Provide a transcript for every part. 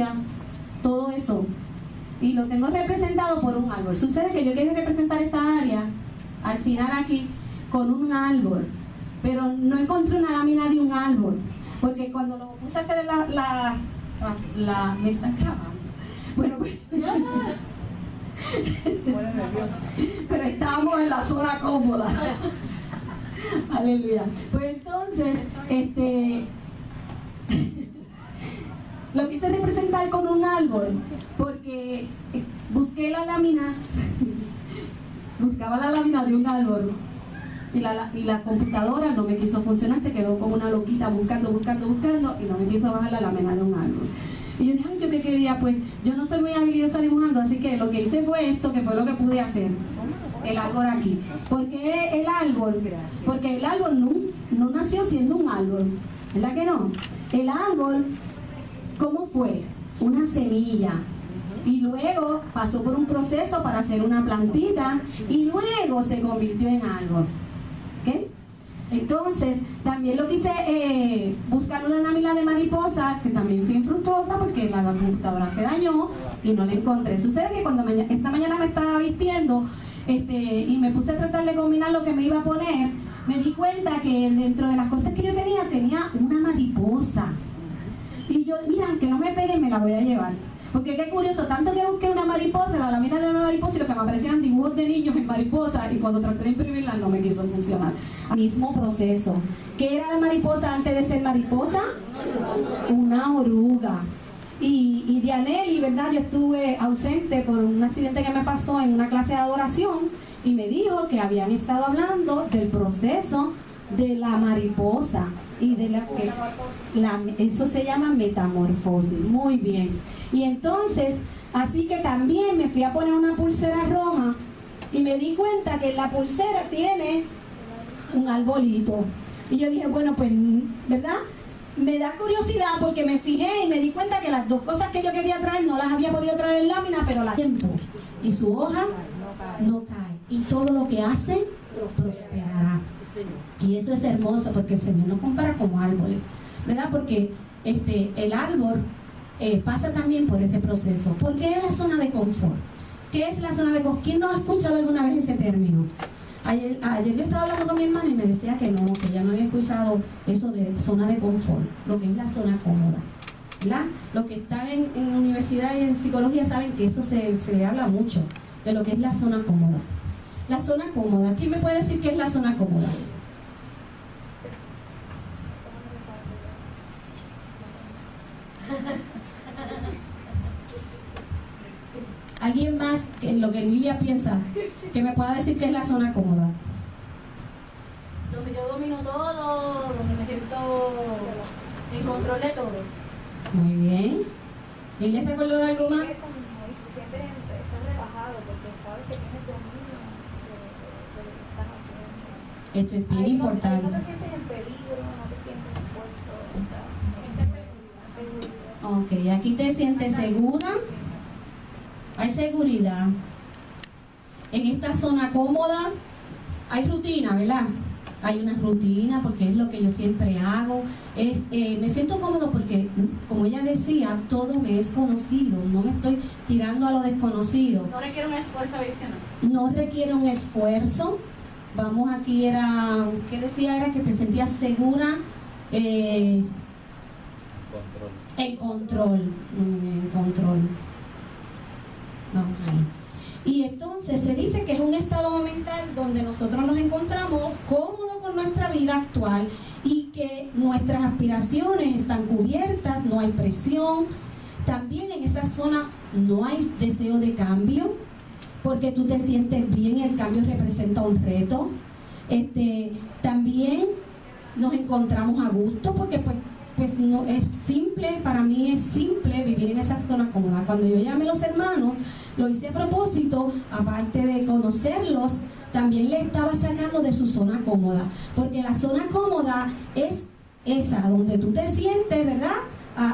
abundancia, todo eso. Y lo tengo representado por un árbol. Sucede que yo quiero representar esta área, al final aquí, con un árbol. Pero no encontré una lámina de un árbol. Porque cuando lo puse a hacer me están grabando. Bueno, pues... pero estábamos en la zona cómoda. Aleluya. Pues entonces, lo quise representar con un árbol porque busqué la lámina, buscaba la lámina de un árbol y la computadora no me quiso funcionar, se quedó como una loquita buscando y no me quiso bajar la lámina de un árbol. Y yo dije, ay, yo qué quería, pues yo no soy muy habilidosa dibujando, así que lo que hice fue esto, que fue lo que pude hacer, el árbol aquí. ¿Por qué el árbol? Porque el árbol no nació siendo un árbol, ¿verdad que no? El árbol, ¿cómo fue? Una semilla. Y luego pasó por un proceso para hacer una plantita y luego se convirtió en árbol. ¿Ok? Entonces, también lo quise buscar una lámina de mariposa, que también fui infructuosa porque la computadora se dañó y no la encontré. Sucede que cuando esta mañana me estaba vistiendo y me puse a tratar de combinar lo que me iba a poner, me di cuenta que dentro de las cosas que yo tenía una mariposa. Y yo, mira, aunque no me peguen, me la voy a llevar. Porque qué curioso, tanto que busqué una mariposa, la lámina de una mariposa, y lo que me aparecían dibujos de niños en mariposa, y cuando traté de imprimirla no me quiso funcionar. Mismo proceso. ¿Qué era la mariposa antes de ser mariposa? Una oruga. Y Dianelli, ¿verdad? Yo estuve ausente por un accidente que me pasó en una clase de adoración, y me dijo que habían estado hablando del proceso de la mariposa y de eso se llama metamorfosis. Muy bien. Y entonces, así que también me fui a poner una pulsera roja y me di cuenta que la pulsera tiene un arbolito. Y yo dije, bueno, pues, ¿verdad? Me da curiosidad porque me fijé y me di cuenta que las dos cosas que yo quería traer no las había podido traer en lámina, pero la tiempo. Y su hoja no cae. Y todo lo que hace prosperará. Y eso es hermoso porque el Señor nos compara como árboles, ¿verdad? Porque el árbol pasa también por ese proceso. ¿Por qué es la zona de confort? ¿Qué es la zona de confort? ¿Quién no ha escuchado alguna vez ese término? Ayer yo estaba hablando con mi hermana y me decía que no, que ya no había escuchado eso de zona de confort, lo que es la zona cómoda, ¿verdad? Los que están en universidad y en psicología saben que eso se habla mucho de lo que es la zona cómoda. La zona cómoda, ¿quién me puede decir qué es la zona cómoda? ¿Alguien más en lo que Emilia piensa que me pueda decir qué es la zona cómoda? Donde yo domino todo, donde me siento en control de todo. Muy bien. ¿Emilia se acordó de algo más? Eso mismo, y siempre estás relajado porque sabes que tienes dominio de lo que estás haciendo. Esto es bien importante. No te sientes en peligro, no te sientes expuesto, seguridad. Ok, aquí te sientes segura. Hay seguridad. En esta zona cómoda hay rutina, ¿verdad? Hay una rutina porque es lo que yo siempre hago. Me siento cómodo porque, como ella decía, todo me es conocido. No me estoy tirando a lo desconocido. No requiere un esfuerzo adicional. No requiere un esfuerzo. Vamos, aquí era, ¿qué decía? Era que te sentías segura. En control. Vamos ahí. Y entonces se dice que es un estado mental donde nosotros nos encontramos cómodos con nuestra vida actual y que nuestras aspiraciones están cubiertas, no hay presión. También en esa zona no hay deseo de cambio, porque tú te sientes bien, el cambio representa un reto. También nos encontramos a gusto porque pues no es simple, para mí es simple vivir en esa zona cómoda. Cuando yo llamé a los hermanos, lo hice a propósito, aparte de conocerlos, también les estaba sacando de su zona cómoda, porque la zona cómoda es esa, donde tú te sientes, ¿verdad?,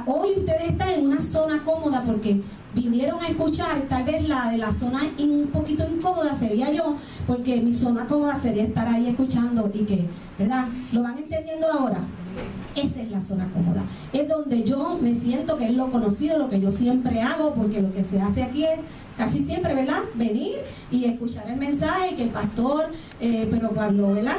Hoy ustedes están en una zona cómoda porque vinieron a escuchar. Tal vez la de la zona un poquito incómoda sería yo, porque mi zona cómoda sería estar ahí escuchando y que, ¿verdad? ¿Lo van entendiendo ahora? Esa es la zona cómoda. Es donde yo me siento que es lo conocido, lo que yo siempre hago, porque lo que se hace aquí es casi siempre, ¿verdad? Venir y escuchar el mensaje que el pastor, pero cuando, ¿verdad?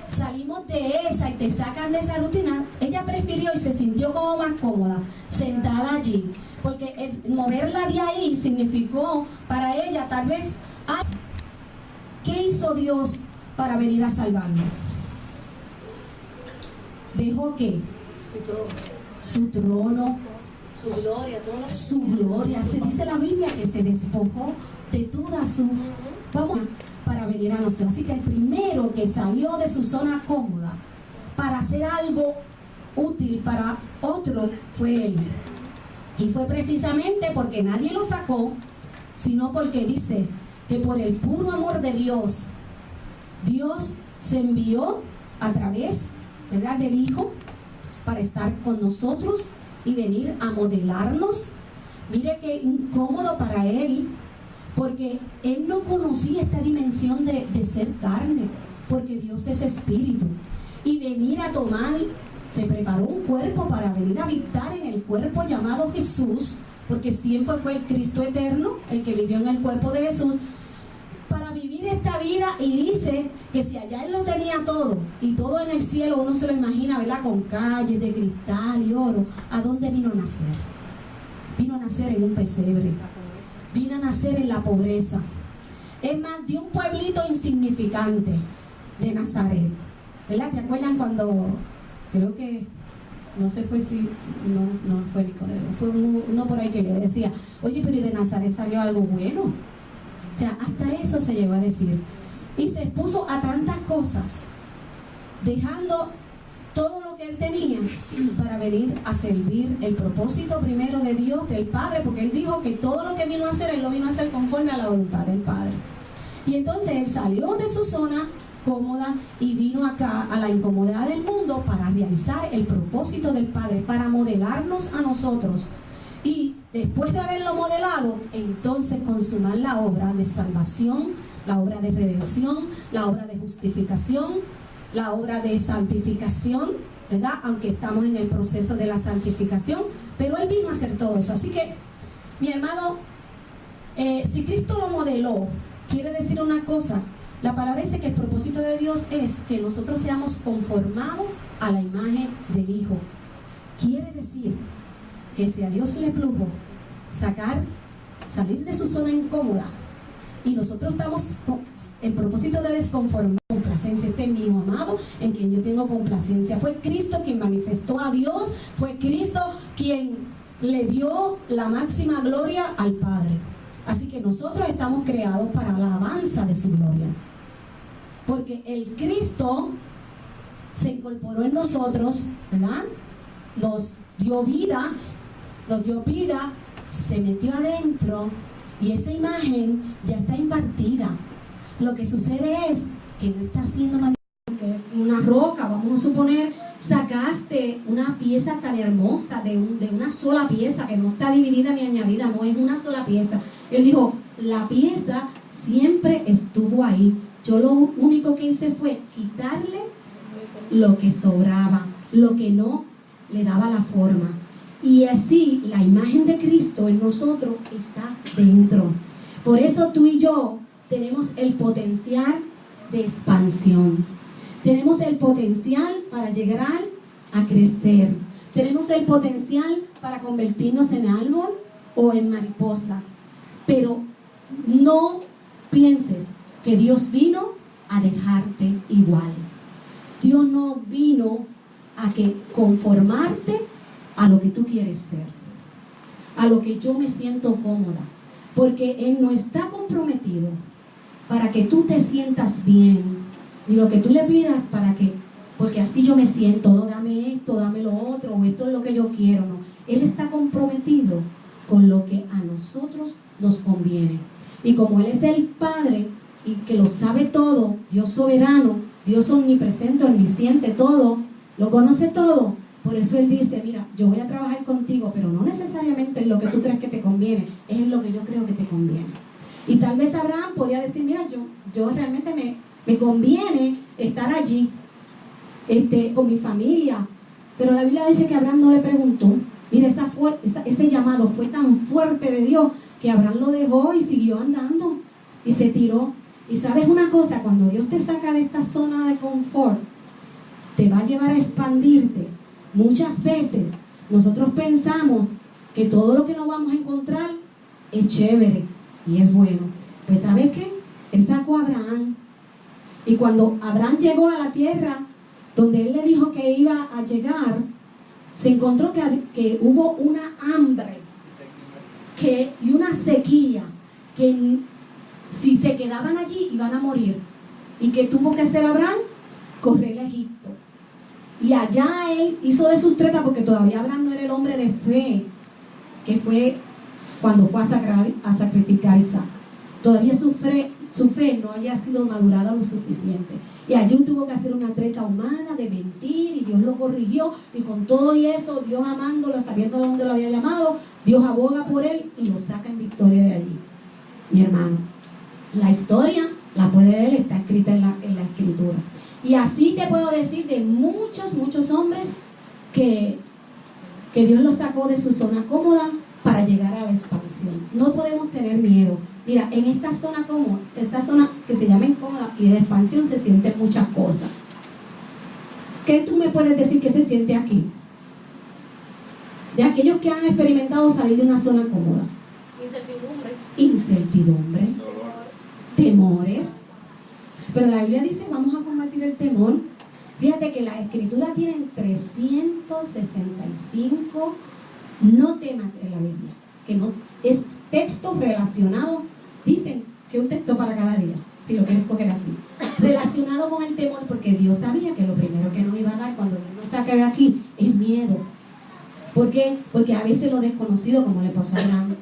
Salimos de esa y te sacan de esa rutina, ella prefirió y se sintió como más cómoda, sentada allí, porque el moverla de ahí significó para ella tal vez, ¿qué hizo Dios para venir a salvarnos? ¿Dejó qué? Su trono, su gloria. Se dice la Biblia que se despojó de toda su... Vamos, para venir a nosotros. Así que el primero que salió de su zona cómoda para hacer algo útil para otro fue él. Y fue precisamente porque nadie lo sacó, sino porque dice que por el puro amor de Dios, Dios se envió a través, ¿verdad?, del Hijo para estar con nosotros y venir a modelarnos. Mire qué incómodo para él, porque él no conocía esta dimensión de ser carne, porque Dios es espíritu. Y venir a tomar, se preparó un cuerpo para venir a habitar en el cuerpo llamado Jesús, porque siempre fue el Cristo eterno, el que vivió en el cuerpo de Jesús, para vivir esta vida. Y dice que si allá él lo tenía todo, y todo en el cielo uno se lo imagina, ¿verdad?, con calles de cristal y oro. ¿A dónde vino a nacer? Vino a nacer en un pesebre, vino a nacer en la pobreza. Es más, de un pueblito insignificante de Nazaret, ¿verdad? ¿Te acuerdan cuando, creo que, no sé fue si, no fue Nicodemo, fue uno por ahí que le decía, oye, pero de Nazaret salió algo bueno? O sea, hasta eso se llegó a decir. Y se expuso a tantas cosas, dejando todo lo que él tenía para venir a servir el propósito primero de Dios, del Padre, porque él dijo que todo lo que vino a hacer, él lo vino a hacer conforme a la voluntad del Padre. Y entonces él salió de su zona cómoda y vino acá a la incomodidad del mundo para realizar el propósito del Padre, para modelarnos a nosotros. Y después de haberlo modelado, entonces consumar la obra de salvación, la obra de redención, la obra de justificación, la obra de santificación, ¿verdad? Aunque estamos en el proceso de la santificación, pero él vino a hacer todo eso. Así que, mi hermano, si Cristo lo modeló, quiere decir una cosa. La palabra dice que el propósito de Dios es que nosotros seamos conformados a la imagen del Hijo. Quiere decir que si a Dios le plugo salir de su zona incómoda, y nosotros estamos con el propósito de desconformar, complacencia. Este es mi Hijo amado en quien yo tengo complacencia. Fue Cristo quien manifestó a Dios, fue Cristo quien le dio la máxima gloria al Padre. Así que nosotros estamos creados para la alabanza de su gloria, porque el Cristo se incorporó en nosotros, ¿verdad? Nos dio vida, se metió adentro. Y esa imagen ya está impartida. Lo que sucede es que no está siendo que una roca, vamos a suponer, sacaste una pieza tan hermosa de una sola pieza que no está dividida ni añadida, no es una sola pieza. Él dijo, la pieza siempre estuvo ahí. Yo lo único que hice fue quitarle lo que sobraba, lo que no le daba la forma. Y así la imagen de Cristo en nosotros está dentro. Por eso tú y yo tenemos el potencial de expansión. Tenemos el potencial para llegar a crecer. Tenemos el potencial para convertirnos en árbol o en mariposa. Pero no pienses que Dios vino a dejarte igual. Dios no vino a conformarte a lo que tú quieres ser, a lo que yo me siento cómoda, porque Él no está comprometido para que tú te sientas bien, ni lo que tú le pidas porque así yo me siento, no, dame esto, dame lo otro, o esto es lo que yo quiero, no. Él está comprometido con lo que a nosotros nos conviene. Y como Él es el Padre y que lo sabe todo, Dios soberano, Dios omnipresente, omnisciente, todo, lo conoce todo, Por eso Él dice, mira, yo voy a trabajar contigo, pero no necesariamente en lo que tú crees que te conviene, es en lo que yo creo que te conviene. Y tal vez Abraham podía decir, mira, yo realmente me conviene estar allí con mi familia. Pero la Biblia dice que Abraham no le preguntó. Mira, ese llamado fue tan fuerte de Dios que Abraham lo dejó y siguió andando y se tiró. Y sabes una cosa, cuando Dios te saca de esta zona de confort, te va a llevar a expandirte. Muchas veces nosotros pensamos que todo lo que nos vamos a encontrar es chévere y es bueno. Pues ¿sabes qué? Él sacó a Abraham. Y cuando Abraham llegó a la tierra donde Él le dijo que iba a llegar, se encontró que hubo una hambre y una sequía, que si se quedaban allí iban a morir. ¿Y qué tuvo que hacer Abraham? Correr a Egipto. Y allá él hizo de sus tretas, porque todavía Abraham no era el hombre de fe que fue cuando fue a sacrificar a Isaac. Todavía su fe no había sido madurada lo suficiente. Y allí tuvo que hacer una treta humana de mentir, y Dios lo corrigió. Y con todo y eso, Dios amándolo, sabiendo dónde lo había llamado, Dios aboga por él y lo saca en victoria de allí. Mi hermano, la historia la puede leer, está escrita en la escritura. Y así te puedo decir de muchos hombres que Dios los sacó de su zona cómoda para llegar a la expansión. No podemos tener miedo. Mira, en esta zona cómoda, esta zona que se llama incómoda y de expansión, se sienten muchas cosas. ¿Qué tú me puedes decir que se siente aquí? De aquellos que han experimentado salir de una zona cómoda. Incertidumbre. Temores. Pero la Biblia dice, vamos a combatir el temor. Fíjate que las escrituras tienen 365 no temas en la Biblia, que no es texto relacionado. Dicen que un texto para cada día, si lo quieres coger así, relacionado con el temor, porque Dios sabía que lo primero que nos iba a dar cuando Dios nos saca de aquí es miedo. ¿Por qué? Porque a veces lo desconocido, como le pasó a Abraham.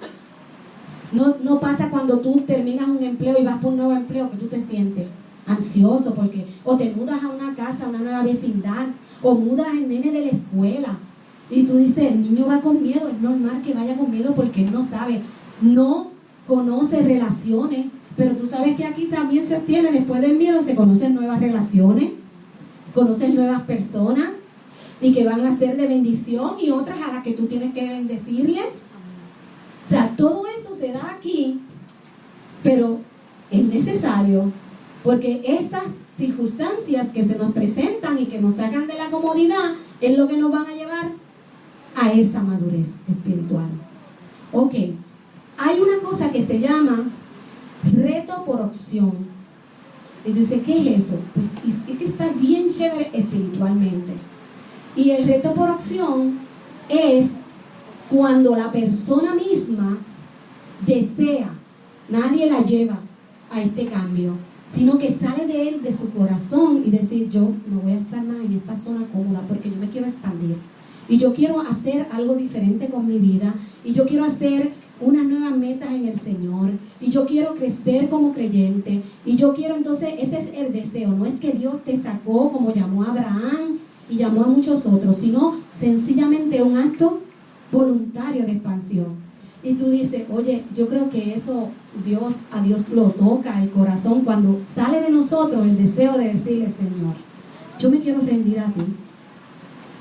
No pasa cuando tú terminas un empleo y vas por un nuevo empleo que tú te sientes ansioso, porque o te mudas a una casa, a una nueva vecindad, o mudas al nene de la escuela y tú dices, el niño va con miedo. Es normal que vaya con miedo porque él no sabe, no conoce relaciones. Pero tú sabes que aquí también se tiene, después del miedo se conocen nuevas relaciones, conocen nuevas personas y que van a ser de bendición, y otras a las que tú tienes que bendecirles. O sea, todo eso se da aquí, pero es necesario, porque estas circunstancias que se nos presentan y que nos sacan de la comodidad es lo que nos van a llevar a esa madurez espiritual. Ok, hay una cosa que se llama reto por opción. Y tú dices, ¿qué es eso? Pues es que está bien chévere espiritualmente. Y el reto por opción es cuando la persona misma desea, nadie la lleva a este cambio, sino que sale de él, de su corazón, y decir, yo no voy a estar más en esta zona cómoda porque yo me quiero expandir. Y yo quiero hacer algo diferente con mi vida, y yo quiero hacer unas nuevas metas en el Señor, y yo quiero crecer como creyente, y yo quiero, entonces ese es el deseo. No es que Dios te sacó como llamó a Abraham y llamó a muchos otros, sino sencillamente un acto voluntario de expansión. Y tú dices, oye, yo creo que eso a Dios lo toca el corazón cuando sale de nosotros el deseo de decirle, Señor, yo me quiero rendir a ti.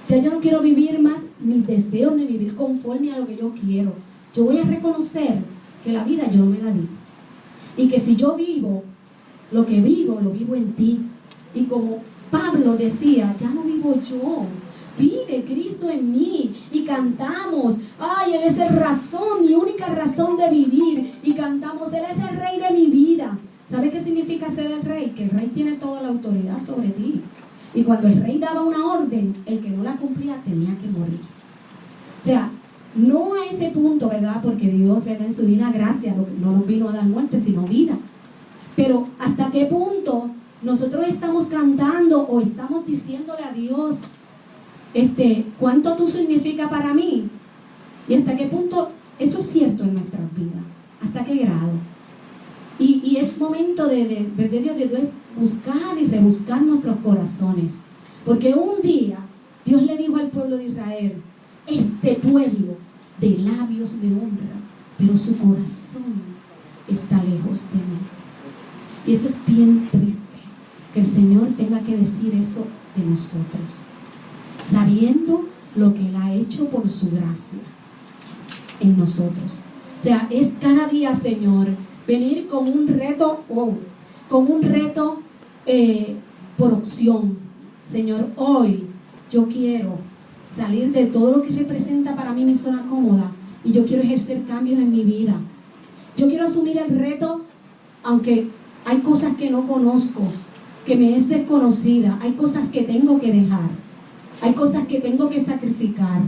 Ya yo no quiero vivir más mis deseos ni vivir conforme a lo que yo quiero. Yo voy a reconocer que la vida yo no me la di, y que si yo vivo lo que vivo, lo vivo en ti. Y como Pablo decía, ya no vivo yo, vive Cristo en mí. Y cantamos, ay, Él es la razón, mi única razón de vivir. Y cantamos, Él es el Rey de mi vida. ¿Sabe qué significa ser el Rey? Que el Rey tiene toda la autoridad sobre ti. Y cuando el Rey daba una orden, el que no la cumplía tenía que morir. O sea, no a ese punto, ¿verdad? Porque Dios, ¿verdad?, en su divina gracia no nos vino a dar muerte, sino vida. Pero ¿hasta qué punto nosotros estamos cantando o estamos diciéndole a Dios, cuánto tú significas para mí? Y hasta qué punto eso es cierto en nuestras vidas, hasta qué grado. Y es momento de Dios buscar y rebuscar nuestros corazones, porque un día Dios le dijo al pueblo de Israel: este pueblo de labios me honra, pero su corazón está lejos de mí. Y eso es bien triste, que el Señor tenga que decir eso de nosotros, sabiendo lo que Él ha hecho por su gracia en nosotros. O sea, es cada día, Señor, venir con un reto, por opción. Señor, hoy yo quiero salir de todo lo que representa para mí mi zona cómoda y yo quiero ejercer cambios en mi vida. Yo quiero asumir el reto, aunque hay cosas que no conozco, que me es desconocida, hay cosas que tengo que dejar, hay cosas que tengo que sacrificar,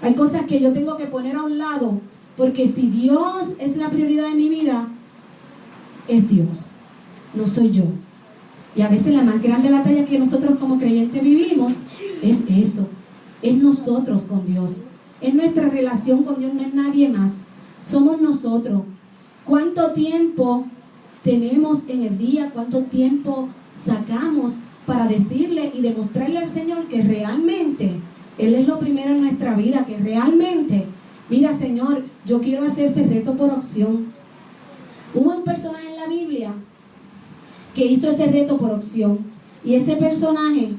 hay cosas que yo tengo que poner a un lado, porque si Dios es la prioridad de mi vida, es Dios, no soy yo. Y a veces la más grande batalla que nosotros como creyentes vivimos es eso, es nosotros con Dios, es nuestra relación con Dios, no es nadie más, somos nosotros. ¿Cuánto tiempo tenemos en el día? ¿Cuánto tiempo sacamos para decirle y demostrarle al Señor que realmente Él es lo primero en nuestra vida? Que realmente, mira, Señor, yo quiero hacer ese reto por opción. Hubo un personaje en la Biblia que hizo ese reto por opción, y ese personaje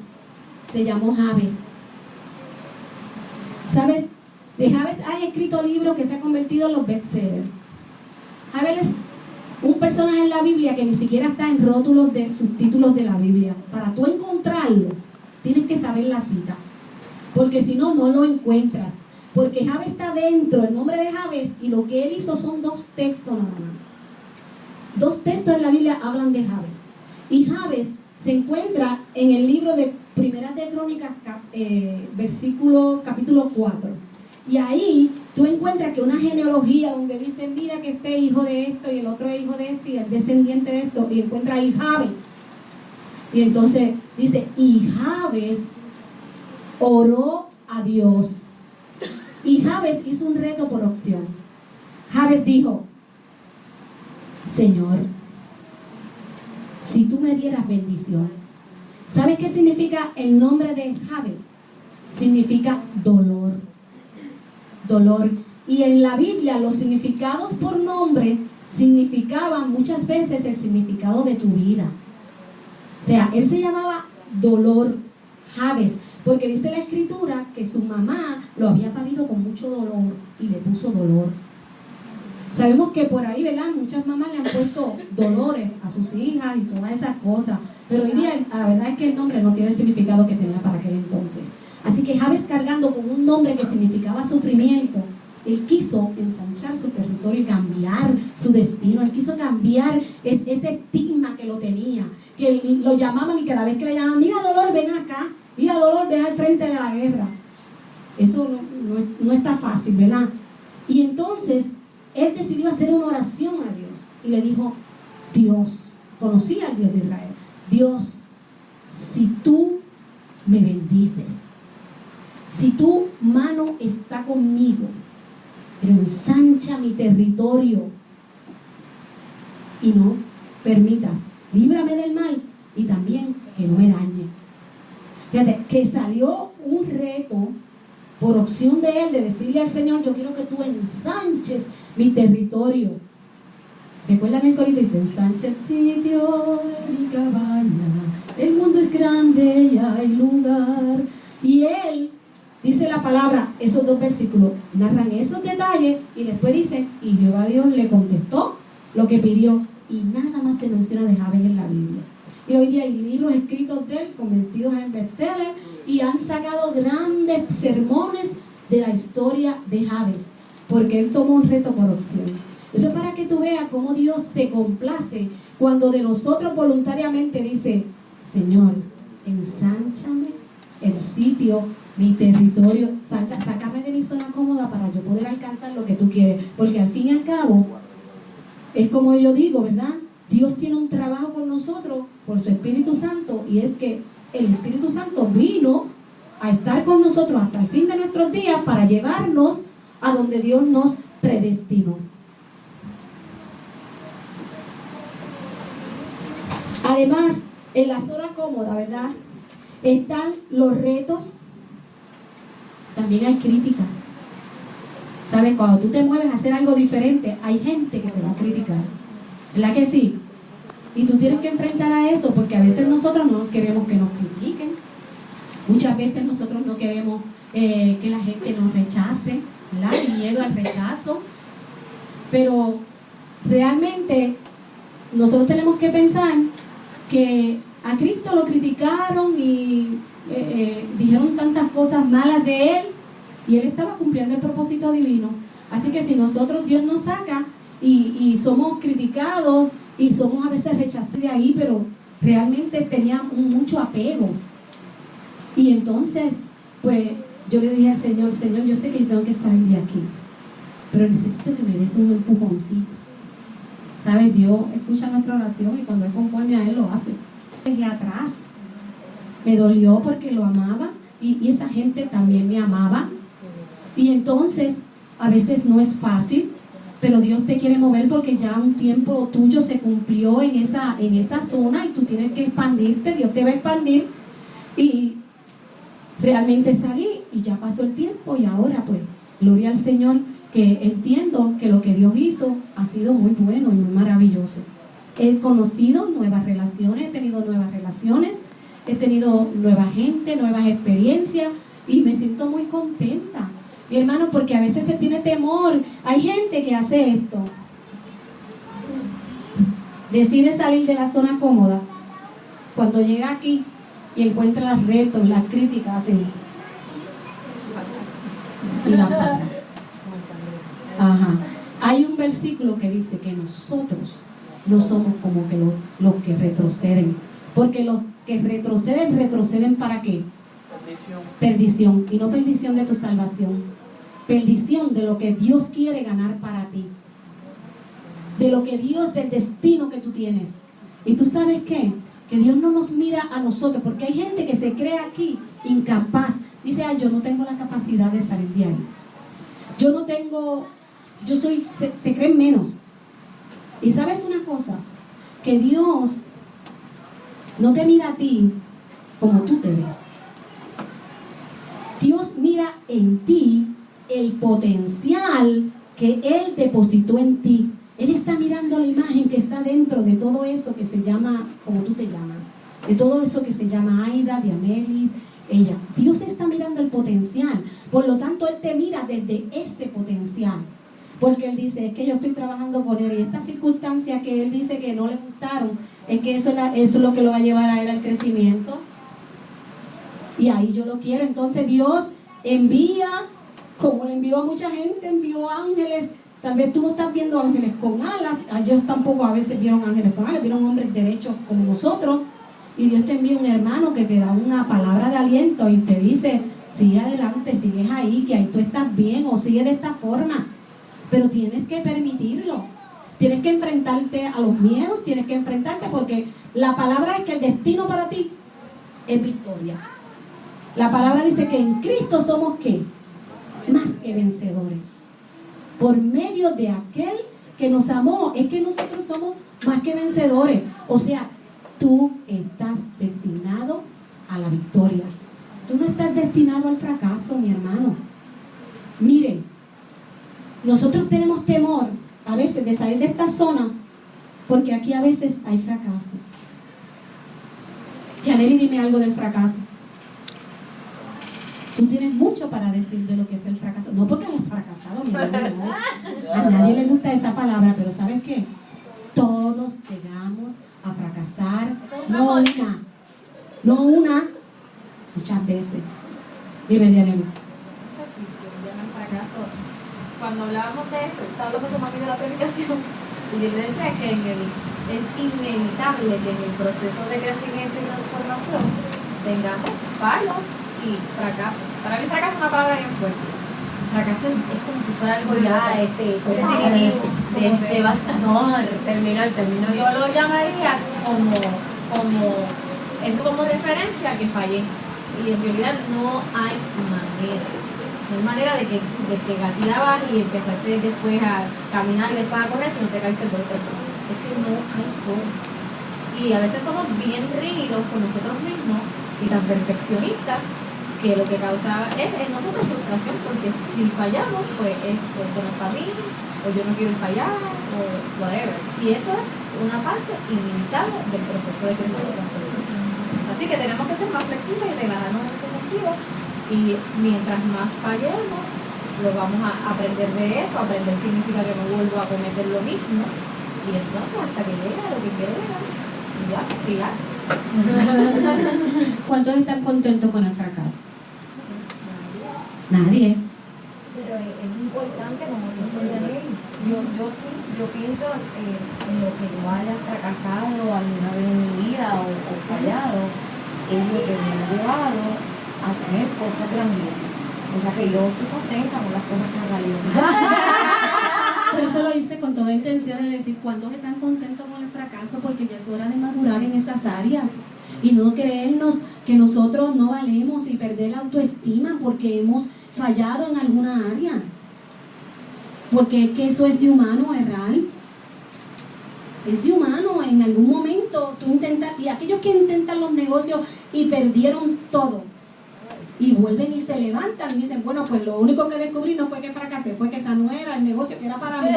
se llamó Jabes. ¿Sabes? De Jabes hay escrito libros que se han convertido en los bestsellers. Jabes es un personaje en la Biblia que ni siquiera está en rótulos de subtítulos de la Biblia. Para tú encontrarlo, tienes que saber la cita, porque si no, no lo encuentras. Porque Jabes está dentro, el nombre de Jabes, y lo que él hizo son 2 textos nada más. 2 textos en la Biblia hablan de Jabes. Y Jabes se encuentra en el libro de Primeras de Crónicas, capítulo 4. Y ahí tú encuentras que una genealogía donde dice, mira que este hijo de esto y el otro es hijo de este y el descendiente de esto, y encuentra ahí Jabes. Y entonces dice, y Jabes oró a Dios. Y Jabes hizo un reto por opción. Jabes dijo, Señor, si tú me dieras bendición. ¿Sabes qué significa el nombre de Jabes? Significa dolor. Dolor. Y en la Biblia los significados por nombre significaban muchas veces el significado de tu vida. O sea, él se llamaba dolor, Jabes, porque dice la escritura que su mamá lo había parido con mucho dolor y le puso dolor. Sabemos que por ahí, ¿verdad? Muchas mamás le han puesto dolores a sus hijas y todas esas cosas. Pero hoy día la verdad es que el nombre no tiene el significado que tenía para aquel entonces. Así que Jabes, cargando con un nombre que significaba sufrimiento, él quiso ensanchar su territorio y cambiar su destino. Él quiso cambiar ese estigma que lo tenía, que lo llamaban, y cada vez que le llamaban, mira dolor, ven acá, mira dolor, ve al frente de la guerra. Eso no está fácil, ¿verdad? Y entonces él decidió hacer una oración a Dios y le dijo, Dios, conocía al Dios de Israel, Dios, si tú me bendices, si tu mano está conmigo, pero ensancha mi territorio y no permitas, líbrame del mal y también que no me dañe. Fíjate, que salió un reto por opción de él, de decirle al Señor, yo quiero que tú ensanches mi territorio. ¿Recuerdan el corito? Dice, ensancha el sitio de mi cabaña, el mundo es grande y hay lugar. Y él, dice la palabra, esos 2 versículos narran esos detalles y después dicen, y Jehová Dios le contestó lo que pidió, y nada más se menciona de Jabes en la Biblia. Y hoy día hay libros escritos de él, convertidos en bestseller, y han sacado grandes sermones de la historia de Jabes, porque él tomó un reto por opción. Eso es para que tú veas cómo Dios se complace cuando de nosotros voluntariamente dice, Señor, ensánchame el sitio, mi territorio, sácame de mi zona cómoda para yo poder alcanzar lo que tú quieres, porque al fin y al cabo, es como yo digo, ¿verdad? Dios tiene un trabajo con nosotros por su Espíritu Santo, y es que el Espíritu Santo vino a estar con nosotros hasta el fin de nuestros días para llevarnos a donde Dios nos predestinó. Además, en la zona cómoda, ¿verdad?, están los retos también hay críticas. ¿Sabes? Cuando tú te mueves a hacer algo diferente, hay gente que te va a criticar. ¿Verdad que sí? Y tú tienes que enfrentar a eso, porque a veces nosotros no queremos que nos critiquen. Muchas veces nosotros no queremos que la gente nos rechace, ¿verdad? El miedo al rechazo. Pero realmente nosotros tenemos que pensar que a Cristo lo criticaron y dijeron tantas cosas malas de Él, y Él estaba cumpliendo el propósito divino. Así que si nosotros, Dios nos saca y somos criticados y somos a veces rechazados de ahí, pero realmente tenía mucho apego. Y entonces, pues yo le dije al Señor, Señor, yo sé que yo tengo que salir de aquí, pero necesito que me des un empujoncito. ¿Sabes? Dios escucha nuestra oración y cuando es conforme a Él lo hace. Desde atrás me dolió porque lo amaba y esa gente también me amaba. Y entonces, a veces no es fácil, pero Dios te quiere mover porque ya un tiempo tuyo se cumplió en esa zona y tú tienes que expandirte. Dios te va a expandir. Y realmente salí y ya pasó el tiempo y ahora pues, gloria al Señor, que entiendo que lo que Dios hizo ha sido muy bueno y muy maravilloso. He conocido nuevas relaciones, he tenido nuevas relaciones, he tenido nueva gente, nuevas experiencias y me siento muy contenta. Mi hermano, porque a veces se tiene temor. Hay gente que hace esto. Decide salir de la zona cómoda. Cuando llega aquí y encuentra los retos, las críticas, hacen y van para atrás. Ajá. Hay un versículo que dice que nosotros no somos como que los que retroceden. Porque los que retroceden ¿para qué? Perdición. Y no perdición de tu salvación. Perdición de lo que Dios quiere ganar para ti. De lo que Dios, del destino que tú tienes. Y tú sabes qué? Que Dios no nos mira a nosotros. Porque hay gente que se cree aquí incapaz. Dice, ay, yo no tengo la capacidad de salir de ahí. Yo no tengo, se creen menos. Y sabes una cosa, que Dios no te mira a ti como tú te ves. Dios mira en ti el potencial que Él depositó en ti. Él está mirando la imagen que está dentro de todo eso que se llama, como tú te llamas, de todo eso que se llama Aida, Dianelis, ella. Dios está mirando el potencial. Por lo tanto, Él te mira desde ese potencial. Porque Él dice, es que yo estoy trabajando con Él y estas circunstancias que Él dice que no le gustaron, es que eso es lo que lo va a llevar a Él al crecimiento. Y ahí yo lo quiero. Entonces Dios envía, como le envió a mucha gente, envió ángeles. Tal vez tú no estás viendo ángeles con alas. Ellos tampoco a veces vieron ángeles con alas, vieron hombres derechos como nosotros. Y Dios te envía un hermano que te da una palabra de aliento y te dice, sigue adelante, sigues ahí, que ahí tú estás bien, o sigue de esta forma. Pero tienes que permitirlo. Tienes que enfrentarte a los miedos, tienes que enfrentarte, porque la palabra es que el destino para ti es victoria. La palabra dice que en Cristo somos ¿qué? Más que vencedores. Por medio de aquel que nos amó, es que nosotros somos más que vencedores. O sea, tú estás destinado a la victoria. Tú no estás destinado al fracaso, mi hermano. Miren, nosotros tenemos temor a veces de salir de esta zona, porque aquí a veces hay fracasos. Yaneli, dime algo del fracaso. Tú tienes mucho para decir de lo que es el fracaso. No porque has fracasado, mi hermano, no. A nadie le gusta esa palabra, pero ¿sabes qué? Todos llegamos a fracasar, no una, muchas veces. Dime, Yaneli. Cuando hablábamos de eso, estaba hablando con mami de la predicación y yo le decía que es inevitable que en el proceso de crecimiento y transformación tengamos fallos y fracasos. Para mí fracaso es una palabra bien fuerte. Fracaso es como si fuera algo ya definitivo, devastador, terminal. Yo lo llamaría como referencia a que fallé. Y en realidad no hay manera. No hay manera de que gateabas y empezaste después a caminar y después a correr si no te caíste por otro lado. Es que no hay forma. Y a veces somos bien rígidos con nosotros mismos y tan perfeccionistas que lo que causa es en nosotros frustración, porque si fallamos, pues esto no es para mí, o yo no quiero ir para allá, o whatever. Y eso es una parte inevitable del proceso de crecimiento. Así que tenemos que ser más flexibles y relajarnos en ese sentido, y mientras más fallemos, lo vamos a aprender de eso. Aprender significa que no vuelvo a cometer lo mismo, y entonces hasta que llegue a lo que quiero llegar, y ya, relax. ¿Cuántos están contentos con el fracaso? Nadie. Pero es importante, como dice Daniel, yo pienso en lo que yo haya fracasado alguna vez en mi vida o fallado, es lo que me ha llevado a tener cosas grandiosas. O sea que yo estoy contenta con las cosas que han salido. Por eso lo hice con toda intención de decir cuántos están contentos con el fracaso, porque ya es hora de madurar en esas áreas y no creernos que nosotros no valemos y perder la autoestima porque hemos fallado en alguna área, porque es que eso es de humano errar, es de humano. En algún momento tú intentas, y aquellos que intentan los negocios y perdieron todo y vuelven y se levantan y dicen, bueno, pues lo único que descubrí no fue que fracasé, fue que esa no era el negocio que era para mí.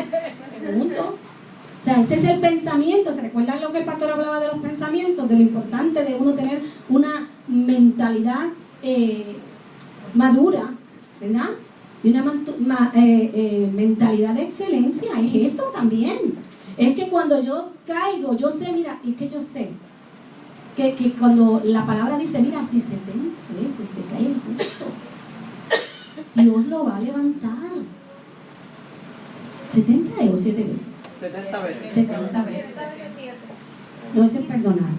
Punto. O sea, ese es el pensamiento. ¿Se recuerdan lo que el pastor hablaba de los pensamientos? De lo importante de uno tener una mentalidad madura, ¿verdad? Y una mentalidad de excelencia. Es eso también. Es que cuando yo caigo, yo sé, mira, es que yo sé que cuando la palabra dice, mira, si 70 veces se cae el justo, Dios lo va a levantar. 70 o 7 veces. 70 veces. 70 veces. No, eso es perdonar.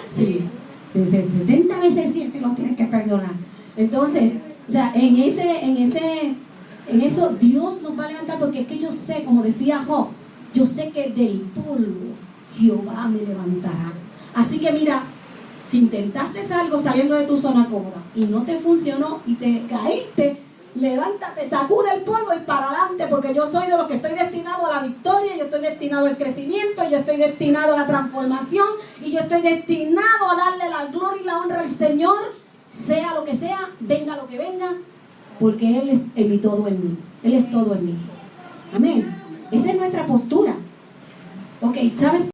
Sí, 70 veces 7 los tienes que perdonar. Entonces, o sea, en eso Dios nos va a levantar, porque es que yo sé, como decía Job, yo sé que del polvo Jehová me levantará. Así que mira, si intentaste algo saliendo de tu zona cómoda y no te funcionó y te caíste, levántate, sacude el polvo y para adelante, porque yo soy de los que estoy destinado a la victoria, yo estoy destinado al crecimiento, yo estoy destinado a la transformación y yo estoy destinado a darle la gloria y la honra al Señor, sea lo que sea, venga lo que venga, porque Él es mi todo en mí. Él es todo en mí. Amén. Esa es nuestra postura. Ok, ¿sabes?